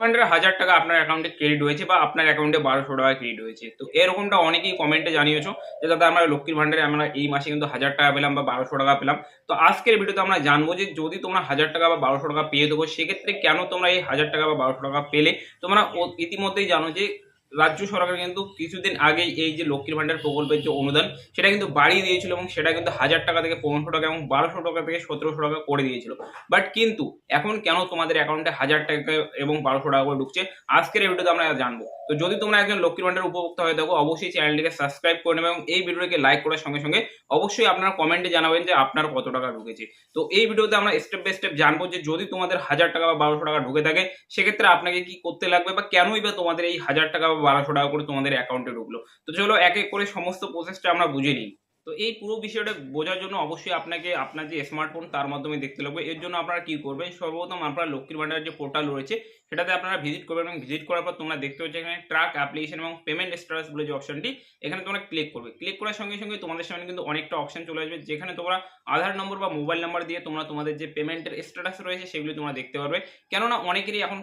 ফান্ডের ১,০০০ টাকা আপনার অ্যাকাউন্টে ক্রেডিট হয়েছে বা আপনার অ্যাকাউন্টে ১,২০০ টাকা ক্রেডিট হয়েছে। তো এরকমটা অনেকেই কমেন্টে জানিয়েছো যে, "দাদা আমরা লক্ষ্মীর ভান্ডারে আমরা এই মাসে কিন্তু ১,০০০ টাকা পেলাম বা ১,২০০ টাকা পেলাম।" তো আজকের ভিডিওতে আমরা জানবো যে যদি তোমরা ১,০০০ টাকা বা ১,২০০ টাকা পেয়ে থাকো সেক্ষেত্রে কেন তোমরা এই ১,০০০ টাকা বা ১,২০০ টাকা পেলে? তোমরা ইতিমধ্যেই জানো যে রাজ্য সরকার কিন্তু কিছুদিন আগেই এই যে লক্ষ্মীর ভান্ডার প্রকল্পের যে অনুদান সেটা কিন্তু বাড়িয়ে দিয়েছিল এবং সেটা কিন্তু ১,০০০ টাকা থেকে ১৫০০ টাকা এবং ১,২০০ টাকা থেকে ১৭০০ টাকা করে দিয়েছিল। বাট কিন্তু এখন কেন তোমাদের অ্যাকাউন্টে ১,০০০ টাকা এবং ১,২০০ টাকা করে ঢুকছে? আজকের এই ভিডিওতে আমরা জানবো। তো যদি তোমরা একজন লক্ষ্মীর ভান্ডারের উপভোক্তা হয়ে থাকো অবশ্যই চ্যানেলটিকে সাবস্ক্রাইব করে নেবে এবং এই ভিডিওটিকে লাইক করার সঙ্গে, সঙ্গে অবশ্যই আপনারা কমেন্টে জানাবেন যে আপনার কত টাকা ঢুকেছে। তো এই ভিডিওতে আমরা স্টেপ বাই স্টেপ জানবো যে যদি তোমাদের ১,০০০ টাকা বা ১,২০০ টাকা ঢুকে থাকে সেক্ষেত্রে আপনাকে কি করতে লাগবে বা কেনই বা তোমাদের এই ১,০০০ টাকা বা ১,২০০ টাকা করে তোমাদের অ্যাকাউন্টে ঢুকলো। তো চলো এক, এক করে সমস্ত প্রসেসটা আমরা বুঝে নিই। তো এই পুরো বিষয়টা বোঝার জন্য অবশ্যই আপনাকে আপনার যে স্মার্টফোন তার মাধ্যমে দেখতে লাগবে। এর জন্য আপনারা কি করবেন? সর্বপ্রথম আপনার লক্ষ্মীর ভান্ডারের যে পোর্টাল রয়েছে সেটাতে আপনারা ভিজিট করবেন এবং ভিজিট করার পর তোমরা দেখতে পাচ্ছ এখানে ট্র্যাক অ্যাপ্লিকেশন এবং পেমেন্ট স্ট্যাটাস বলে যে অপশনটি এখানে তোমরা ক্লিক করবে। ক্লিক করার সঙ্গে, সঙ্গে তোমাদের সামনে কিন্তু অনেকটা অপশন চলে আসবে যেখানে তোমরা আধার নম্বর বা মোবাইল নাম্বার দিয়ে তোমরা তোমাদের যে পেমেন্টের স্ট্যাটাস রয়েছে সেগুলো তোমরা দেখতে পারবে। কেননা অনেকেরই এখন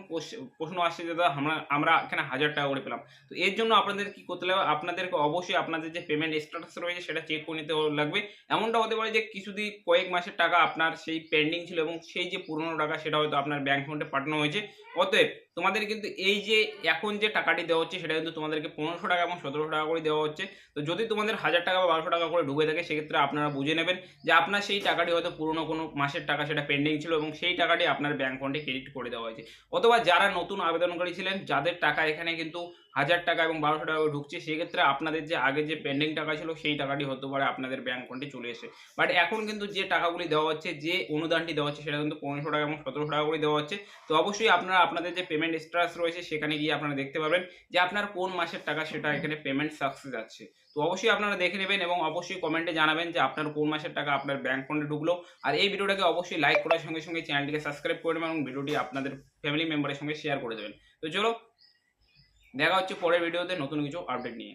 প্রশ্ন আসছে যে দাদা আমরা এখানে ১,০০০ টাকা করে পেলাম। তো এর জন্য আপনাদের কি করতে লাগবে? আপনাদেরকে অবশ্যই আপনাদের যে পেমেন্ট স্ট্যাটাস রয়েছে সেটা চেক করে নিতে লাগবে। এমনটা হতে পারে যে কিছুদিন কয়েক মাসের টাকা আপনার সেই পেন্ডিং ছিল এবং সেই যে পুরনো টাকা সেটা হয়তো আপনার ব্যাংক অ্যাকাউন্টে পাঠানো হয়েছে। অতএব তোমাদের কিন্তু এই যে এখন যে টাকাটি দেওয়া হচ্ছে সেটা কিন্তু তোমাদেরকে ১৫০০ টাকা এবং ১৭০০ টাকা করে দেওয়া হচ্ছে। তো যদি তোমাদের ১,০০০ টাকা বা ১,২০০ টাকা করে ঢুকে থাকে সেক্ষেত্রে আপনারা বুঝে নেবেন যে আপনার সেই টাকাটি হয়তো পুরনো কোনো মাসের টাকা সেটা পেন্ডিং ছিল এবং সেই টাকাটি আপনার ব্যাংক অ্যাকাউন্টে ক্রেডিট করে দেওয়া হয়েছে। অথবা যারা নতুন আবেদনকারী ছিলেন যাদের টাকা এখানে কিন্তু ১,০০০ টাকা এবং ১,২০০ টাকা করে ঢুকছে সেক্ষেত্রে আপনাদের যে আগে যে পেন্ডিং টাকা ছিল সেই টাকাটি হতে পারে আপনাদের ব্যাংক অ্যাকাউন্টে চলে এসেছে। বাট এখন কিন্তু যে টাকাগুলি দেওয়া হচ্ছে, যে অনুদানটি দেওয়া হচ্ছে সেটা কিন্তু ১৫০০ টাকা এবং ১৭০০ টাকা করে দেওয়া হচ্ছে। তো অবশ্যই আপনারা আপনাদের যে পেমেন্ট স্ট্যাটাস রয়েছে সেখানে গিয়ে আপনারা দেখতে পাবেন যে আপনার কোন মাসের টাকা সেটা এখানে পেমেন্ট সাকসেস যাচ্ছে। তো অবশ্যই আপনারা দেখে নেবেন এবং অবশ্যই কমেন্টে জানাবেন যে আপনার কোন মাসের টাকা আপনার ব্যাংক অ্যাকাউন্টে ঢুকলো। আর এই ভিডিওটাকে অবশ্যই লাইক করার সঙ্গে, সঙ্গে চ্যানেলটিকে সাবস্ক্রাইব করে নেবেন এবং ভিডিওটি আপনাদের ফ্যামিলি মেম্বারের সঙ্গে শেয়ার করে দেবেন। তো চলো দেখা হচ্ছে পরের ভিডিওতে নতুন কিছু আপডেট নিয়ে।